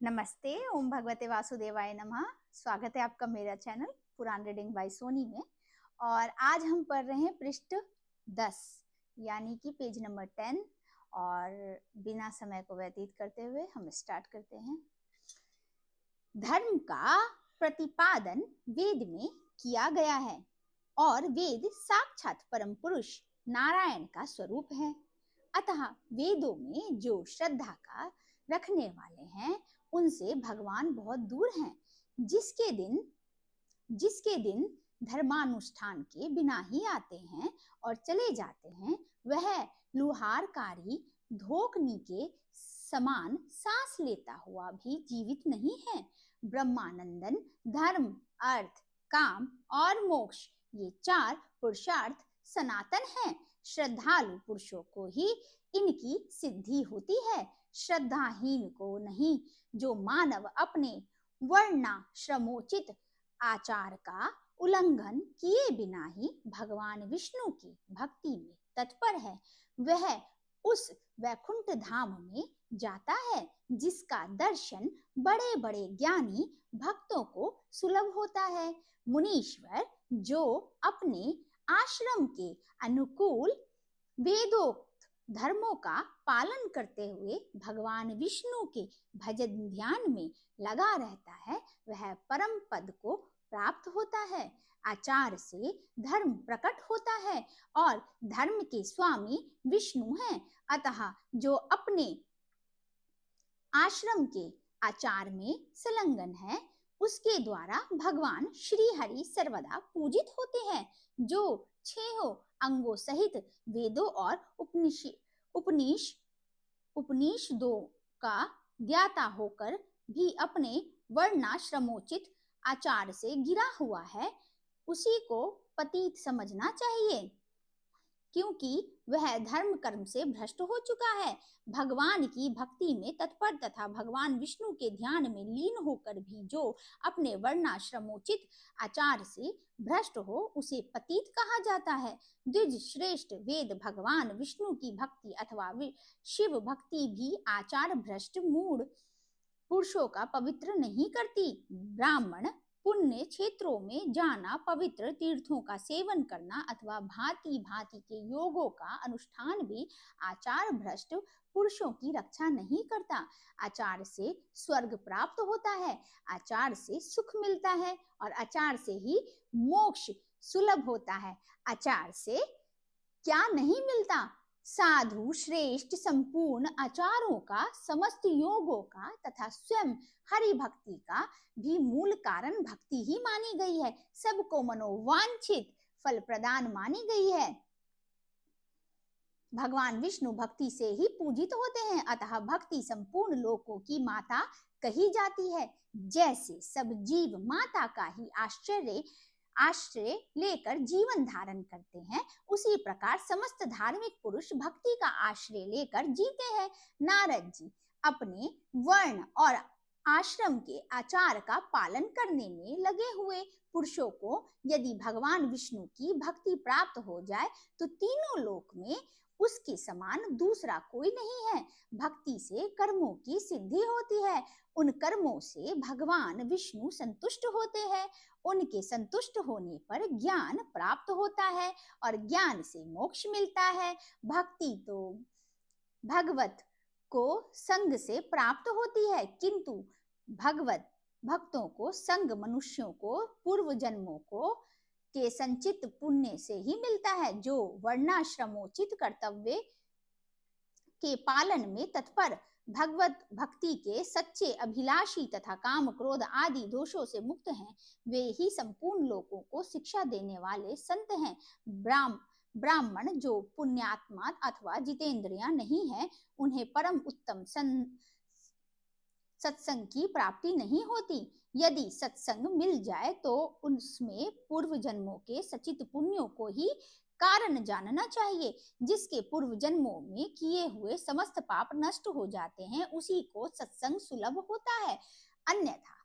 नमस्ते, ओम भगवते वासुदेवाय नमः। स्वागत है आपका मेरा channel Puran reading by Soni में। और आज हम पढ़ रहे हैं पृष्ठ 10 यानी कि पेज नंबर 10। और बिना समय को व्यतीत करते हुए हम स्टार्ट करते हैं। धर्म का प्रतिपादन वेद में किया गया है और वेद साक्षात परम पुरुष नारायण का स्वरूप है। अतः वेदों में जो श्रद्धा का रखने वाले हैं उनसे भगवान बहुत दूर हैं। जिसके दिन धर्मानुष्ठान के बिना ही आते हैं और चले जाते हैं, वह लुहारकारी धोकनी के समान सांस लेता हुआ भी जीवित नहीं है। ब्रह्मानंदन धर्म, अर्थ, काम और मोक्ष, ये चार पुरुषार्थ सनातन हैं। श्रद्धालु पुरुषों को ही इनकी सिद्धि होती है, श्रद्धाहीन को नहीं। जो मानव अपने वर्णाश्रमोचित आचार का उल्लंघन किए बिना ही भगवान विष्णु की भक्ति में तत्पर है, वह उस वैकुंठ धाम में जाता है जिसका दर्शन बड़े बड़े ज्ञानी भक्तों को सुलभ होता है। मुनीश्वर जो अपने आश्रम के अनुकूल वेदोक्त धर्मों का पालन करते हुए भगवान विष्णु के भजन ध्यान में लगा रहता है, वह परम पद को प्राप्त होता है। आचार से धर्म प्रकट होता है और धर्म के स्वामी विष्णु हैं। अतः जो अपने आश्रम के आचार में संलग्न है, उसके द्वारा भगवान श्री हरि सर्वदा पूजित होते हैं। जो छहों अंगों सहित वेदों और उपनिषदों का ज्ञाता होकर भी अपने वर्णाश्रमोचित आचार से गिरा हुआ है, उसी को पतित समझना चाहिए, क्योंकि वह धर्म कर्म से भ्रष्ट हो चुका है। भगवान की भक्ति में तत्पर तथा भगवान विष्णु के ध्यान में लीन होकर भी जो अपने वर्णाश्रमोचित आचार से भ्रष्ट हो, उसे पतित कहा जाता है। द्विज श्रेष्ठ वेद भगवान विष्णु की भक्ति अथवा शिव भक्ति भी आचार भ्रष्ट मूढ़ पुरुषों का पवित्र नहीं करती। ब्राह्मण पुण्य क्षेत्रों में जाना, पवित्र तीर्थों का सेवन करना अथवा भांति भांति के योगों का अनुष्ठान भी आचार भ्रष्ट पुरुषों की रक्षा नहीं करता। आचार से स्वर्ग प्राप्त होता है, आचार से सुख मिलता है और आचार से ही मोक्ष सुलभ होता है। आचार से क्या नहीं मिलता? साधु श्रेष्ठ संपूर्ण आचारों का, समस्त योगों का तथा स्वयं हरि भक्ति का भी मूल कारण भक्ति ही मानी गई है। सबको मनोवांछित फल प्रदान मानी गई है। भगवान विष्णु भक्ति से ही पूजित होते हैं, अतः भक्ति संपूर्ण लोकों की माता कही जाती है। जैसे सब जीव माता का ही आश्रय लेकर जीवन धारण करते हैं, उसी प्रकार समस्त धार्मिक पुरुष भक्ति का आश्रय लेकर जीते हैं। नारद जी अपने वर्ण और आश्रम के आचार का पालन करने में लगे हुए पुरुषों को यदि भगवान विष्णु की भक्ति प्राप्त हो जाए तो तीनों लोक में उसके समान दूसरा कोई नहीं है। भक्ति से कर्मों की सिद्धि होती है, उन कर्मों से भगवान विष्णु संतुष्ट होते हैं, उनके संतुष्ट होने पर ज्ञान प्राप्त होता है और ज्ञान से मोक्ष मिलता है। भक्ति तो भगवत को संग से प्राप्त होती है, किंतु भक्तों को संग मनुष्यों को पूर्व जन्मों को के संचित पुण्य से ही मिलता है। जो वर्णाश्रमोचित कर्तव्य के पालन में तत्पर, भगवत भक्ति के सच्चे अभिलाषी तथा काम क्रोध आदि दोषों से मुक्त हैं, वे ही संपूर्ण लोगों को शिक्षा देने वाले संत हैं। ब्राह्मण जो पुण्यात्मा अथवा जितेंद्रिया नहीं है, उन्हें परम उत्तम सत्संग की प्राप्ति नहीं होती। यदि सत्संग मिल जाए तो उसमें पूर्व जन्मों के सचित पुण्यों को ही कारण जानना चाहिए। जिसके पूर्व जन्मों में किए हुए समस्त पाप नष्ट हो जाते हैं, उसी को सत्संग सुलभ होता है, अन्यथा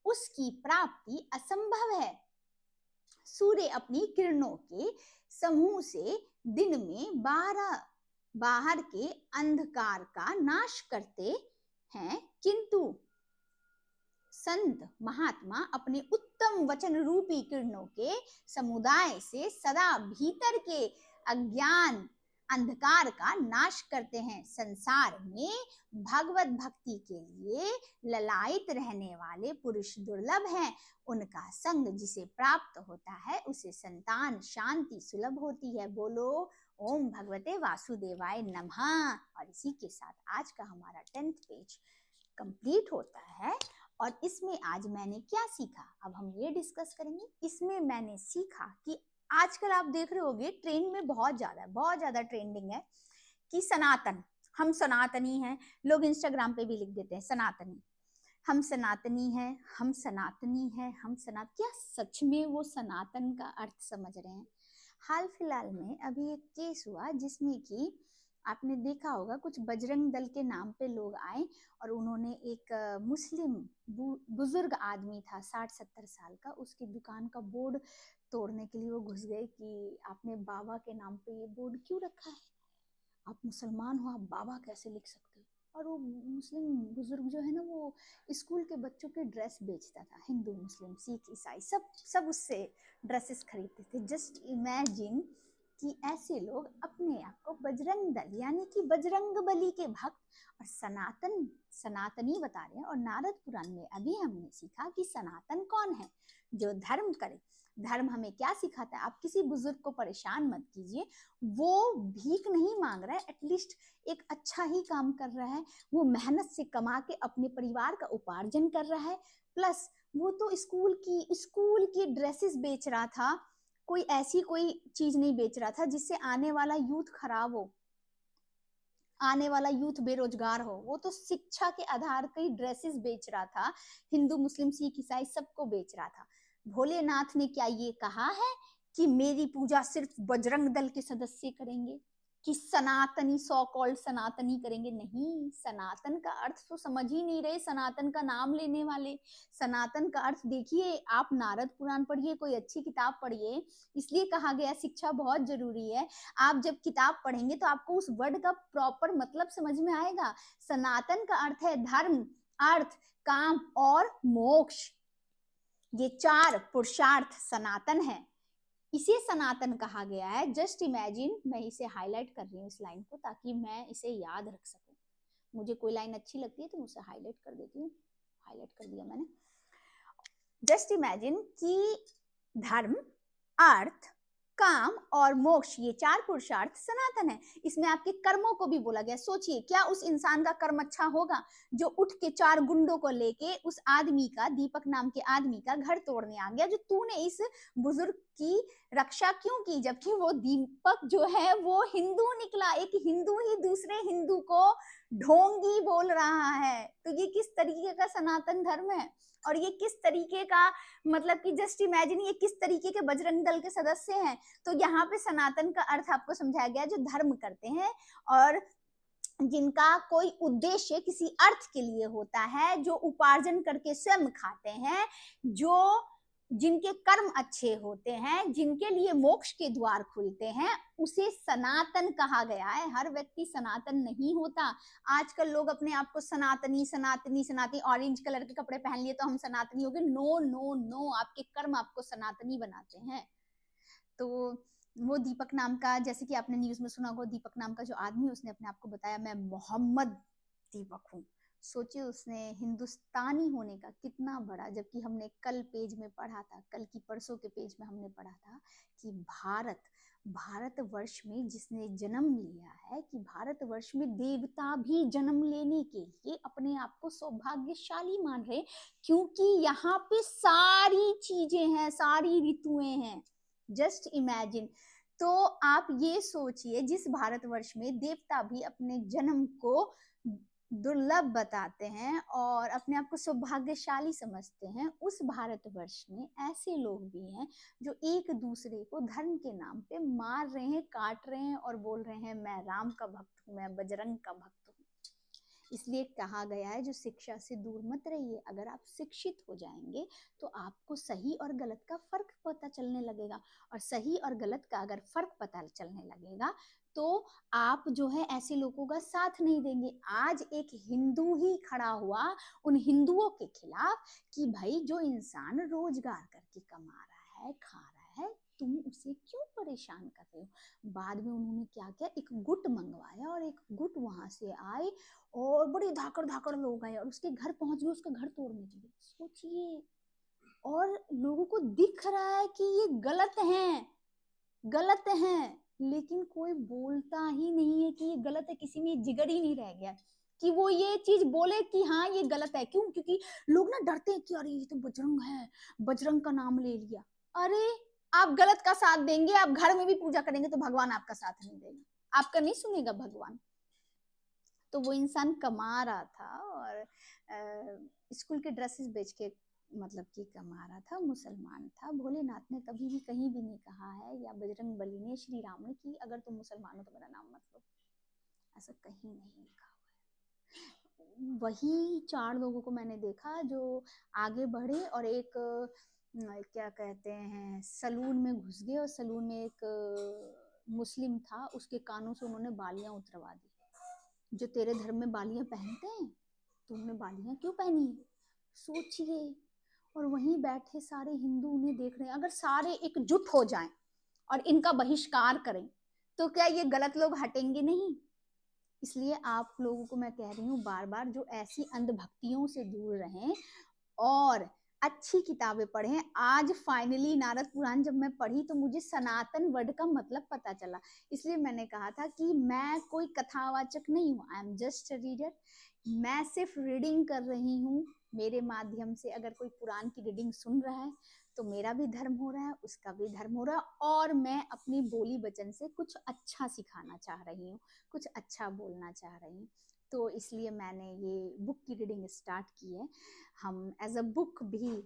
उसकी प्राप्ति असंभव है। सूर्य अपनी किरणों के समूह से दिन में बाहर के अंधकार का नाश करते हैं, किंतु संत महात्मा अपने उत्तम वचन रूपी किरणों के समुदाय से सदा भीतर के अज्ञान अंधकार का नाश करते हैं। संसार में भगवत भक्ति के लिए ललायित रहने वाले पुरुष दुर्लभ हैं। उनका संग जिसे प्राप्त होता है उसे संतान शांति सुलभ होती है। बोलो ओम भगवते वासुदेवाय नमः। और इसी के साथ आज का हमारा 10th पेज कंप्लीट होता है। और इसमें आज मैंने क्या सीखा, अब हम ये डिस्कस करेंगे। इसमें मैंने सीखा कि आजकल आप देख रहे होंगे ट्रेंड में बहुत ज्यादा ट्रेंडिंग है कि सनातन, हम सनातनी हैं। लोग इंस्टाग्राम पे भी लिख देते हैं सनातनी, हम सनातनी हैं, हम सनातनी हैं, हम क्या सच में वो सनातन का अर्थ समझ रहे हैं? हाल फिलहाल में अभी एक केस हुआ जिसमें कि आपने देखा होगा, कुछ बजरंग दल के नाम पे लोग आए और उन्होंने एक मुस्लिम बुजुर्ग आदमी था 60-70 साल का, उसकी दुकान का बोर्ड तोड़ने के लिए वो घुस गए कि आपने बाबा के नाम पे ये बोर्ड क्यों रखा है, आप मुसलमान हो, आप बाबा कैसे लिख सकते हो? और वो मुस्लिम बुजुर्ग जो है ना, वो स्कूल के बच्चों के ड्रेस बेचता था। हिंदू मुस्लिम सिख ईसाई सब उससे ड्रेसेस खरीदते थे। जस्ट इमेजिन कि ऐसे लोग अपने आप को बजरंग दल यानी कि बजरंग बली के भक्त और सनातनी बता रहे हैं। और नारद पुराण में अभी हमने सीखा कि सनातन कौन है? जो धर्म करे। धर्म हमें क्या सिखाता है? आप किसी बुजुर्ग को परेशान मत कीजिए, वो भीख नहीं मांग रहा है, एटलीस्ट एक अच्छा ही काम कर रहा है। वो मेहनत से कमा के अपने परिवार का उपार्जन कर रहा है, प्लस वो तो स्कूल की ड्रेसेस बेच रहा था, कोई ऐसी कोई चीज नहीं बेच रहा था जिससे आने वाला यूथ खराब हो, आने वाला यूथ बेरोजगार हो। वो तो शिक्षा के आधार पर ड्रेसेस बेच रहा था, हिंदू मुस्लिम सिख ईसाई सबको बेच रहा था। भोलेनाथ ने क्या ये कहा है कि मेरी पूजा सिर्फ बजरंग दल के सदस्य करेंगे, कि सनातनी सो कॉल्ड सनातनी करेंगे? नहीं, सनातन का अर्थ तो समझ ही नहीं रहे सनातन का नाम लेने वाले। सनातन का अर्थ देखिए, आप नारद पुराण पढ़िए, कोई अच्छी किताब पढ़िए। इसलिए कहा गया शिक्षा बहुत जरूरी है। आप जब किताब पढ़ेंगे तो आपको उस वर्ड का प्रॉपर मतलब समझ में आएगा। सनातन का अर्थ है धर्म, अर्थ, काम और मोक्ष। ये 4 पुरुषार्थ सनातन है, इसे सनातन कहा गया है। जस्ट इमेजिन, मैं इसे हाईलाइट कर रही हूँ इस लाइन को, ताकि मैं इसे याद रख सकूं। मुझे कोई लाइन अच्छी लगती है तो मैं उसे हाईलाइट कर देती हूँ। हाईलाइट कर दिया मैंने। जस्ट इमेजिन कि धर्म, अर्थ, काम और मोक्ष, ये 4 पुरुषार्थ सनातन है। इसमें आपके कर्मों को भी बोला गया। सोचिए, क्या उस इंसान का कर्म अच्छा होगा जो उठ के 4 गुंडों को लेके उस आदमी का, दीपक नाम के आदमी का घर तोड़ने आ गया? जो तूने इस बुजुर्ग की रक्षा क्यों की? जबकि वो दीपक जो है वो हिंदू निकला, एक हिंदू ही दूसरे हिंदू को ढोंगी बोल रहा है। तो ये किस तरीके का सनातन धर्म है? और ये किस तरीके का, मतलब कि जस्ट इमेजिन, ये किस तरीके के बजरंग दल के सदस्य हैं? तो यहाँ पे सनातन का अर्थ आपको समझाया गया, जो धर्म करते हैं और जिनका कोई उद्देश्य किसी अर्थ के लिए होता है, जो उपार्जन करके स्वयं खाते हैं, जो जिनके कर्म अच्छे होते हैं, जिनके लिए मोक्ष के द्वार खुलते हैं, उसे सनातन कहा गया है। हर व्यक्ति सनातन नहीं होता। आजकल लोग अपने आप को सनातनी ऑरेंज कलर के कपड़े पहन लिए तो हम सनातनी हो गए। नो नो नो, आपके कर्म आपको सनातनी बनाते हैं। तो वो दीपक नाम का, जैसे कि आपने न्यूज में सुना होगा, दीपक नाम का जो आदमी, उसने अपने आप को बताया मैं मोहम्मद दीपक हूँ। सोचिए उसने हिंदुस्तानी होने का कितना बड़ा, जबकि हमने कल पेज में पढ़ा था, कल की परसों के पेज में हमने पढ़ा था कि भारतवर्ष में जिसने जन्म लिया है, कि भारतवर्ष में देवता भी जन्म लेने के लिए अपने आप को सौभाग्यशाली मान रहे, क्योंकि यहाँ पे सारी चीजें हैं, सारी ऋतुएं हैं। Just imagine. तो आप ये सोचिए, जिस भारतवर्ष में देवता भी अपने जन्म को दुर्लभ बताते हैं और अपने आप को सौभाग्यशाली समझते हैं, उस भारतवर्ष में ऐसे लोग भी हैं जो एक दूसरे को धर्म के नाम पे मार रहे हैं, काट रहे हैं और बोल रहे हैं मैं राम का भक्त हूँ, मैं बजरंग का भक्त हूँ। इसलिए कहा गया है जो शिक्षा से दूर मत रहिए। अगर आप शिक्षित हो जाएंगे तो आपको सही और गलत का फर्क पता चलने लगेगा, और सही और गलत का अगर फर्क पता चलने लगेगा तो आप जो है ऐसे लोगों का साथ नहीं देंगे। आज एक हिंदू ही खड़ा हुआ उन हिंदुओं के खिलाफ कि भाई जो इंसान रोजगार करके कमा रहा है, खा रहा है, तुम उसे क्यों परेशान कर रहे हो। बाद में उन्होंने क्या किया, एक गुट मंगवाया और एक गुट वहां से आए और बड़ी धाकड़ धाकड़ लोग आए और उसके घर पहुंच गए, उसका घर तोड़ने के लिए। सोचिए, और लोगों को दिख रहा है कि ये गलत है, गलत है, लेकिन कोई बोलता ही नहीं है कि ये गलत है। किसी में जिगर ही नहीं रह गया कि वो ये चीज बोले कि हाँ ये गलत है। क्यों? क्योंकि लोग ना डरते हैं कि अरे ये तो बजरंग है, बजरंग का नाम ले लिया। अरे आप गलत का साथ देंगे, आप घर में भी पूजा करेंगे तो भगवान आपका साथ नहीं देगा, आपका नहीं सुनेगा भगवान। तो वो इंसान कमा रहा था और स्कूल के ड्रेसेस बेच के मतलब कि कमा रहा था, मुसलमान था। भोलेनाथ ने कभी भी कहीं भी नहीं कहा है, या बजरंग बली ने, श्री राम ने, कि अगर तुम मुसलमान हो तो मेरा नाम मत लो। ऐसा कहीं नहीं लिखा हुआ है। वही 4 लोगों को मैंने देखा जो आगे बढ़े और एक क्या कहते हैं, सलून में घुस गए और सलून में एक मुस्लिम था, उसके कानों से उन्होंने बालियां उतरवा दी। जो तेरे धर्म में बालियां पहनते हैं, तुमने बालियां क्यों पहनी है? सोचिए। और वहीं बैठे सारे हिंदू उन्हें देख रहे हैं। अगर सारे एकजुट हो जाएं और इनका बहिष्कार करें तो क्या ये गलत लोग हटेंगे नहीं? इसलिए आप लोगों को मैं कह रही हूँ बार बार, जो ऐसी अंधभक्तियों से दूर रहें और अच्छी किताबें पढ़ें। आज फाइनली नारद पुराण जब मैं पढ़ी तो मुझे सनातन वर्ड का मतलब पता चला। इसलिए मैंने कहा था कि मैं कोई कथावाचक नहीं हूँ, I am just a reader. मैं सिर्फ रीडिंग कर रही हूँ। मेरे माध्यम से अगर कोई पुराण की रीडिंग सुन रहा है तो मेरा भी धर्म हो रहा है, उसका भी धर्म हो रहा है, और मैं अपनी बोली वचन से कुछ अच्छा सिखाना चाह रही हूँ, कुछ अच्छा बोलना चाह रही हूँ। तो इसलिए मैंने ये बुक की रीडिंग स्टार्ट की है। हम एज अ बुक भी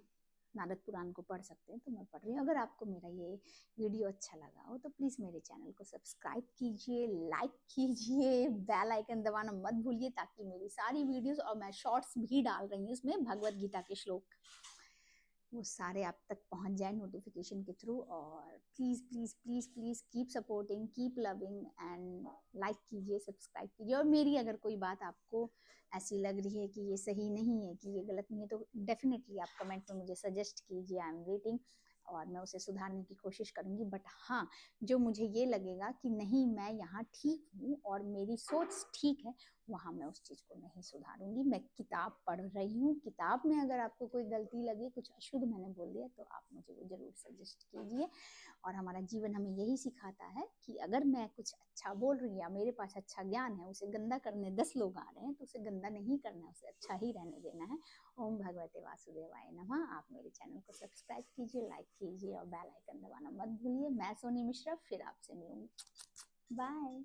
नारद पुराण को पढ़ सकते हैं, तो मैं पढ़ रही हूँ। अगर आपको मेरा ये वीडियो अच्छा लगा हो तो प्लीज़ मेरे चैनल को सब्सक्राइब कीजिए, लाइक कीजिए, बेल आइकन दबाना मत भूलिए, ताकि मेरी सारी वीडियोस, और मैं शॉर्ट्स भी डाल रही हूँ उसमें भगवत गीता के श्लोक, वो सारे आप तक पहुंच जाए नोटिफिकेशन के थ्रू। और please please please please keep supporting, keep loving and like कीजिए, सब्सक्राइब कीजिए। और मेरी अगर कोई बात आपको ऐसी लग रही है कि ये सही नहीं है, कि ये गलत नहीं है, तो डेफिनेटली आप कमेंट में मुझे सजेस्ट कीजिए, आई एम वेटिंग, और मैं उसे सुधारने की कोशिश करूंगी। बट हाँ, जो मुझे ये लगेगा कि नहीं मैं यहाँ ठीक हूँ और मेरी सोच ठीक है, वहाँ मैं उस चीज़ को नहीं सुधारूंगी। मैं किताब पढ़ रही हूँ, किताब में अगर आपको कोई गलती लगे, कुछ अशुद्ध मैंने बोल दिया, तो आप मुझे वो जरूर सजेस्ट कीजिए। और हमारा जीवन हमें यही सिखाता है कि अगर मैं कुछ अच्छा बोल रही हूँ या मेरे पास अच्छा ज्ञान है, उसे गंदा करने 10 लोग आ रहे हैं, तो उसे गंदा नहीं करना है, उसे अच्छा ही रहने देना है। ओम भगवते वासुदेवाय नमः। आप मेरे चैनल को सब्सक्राइब कीजिए, लाइक कीजिए और बेल आइकन दबाना मत भूलिए। मैं सोनी मिश्रा फिर आपसे मिलूंगी। बाय।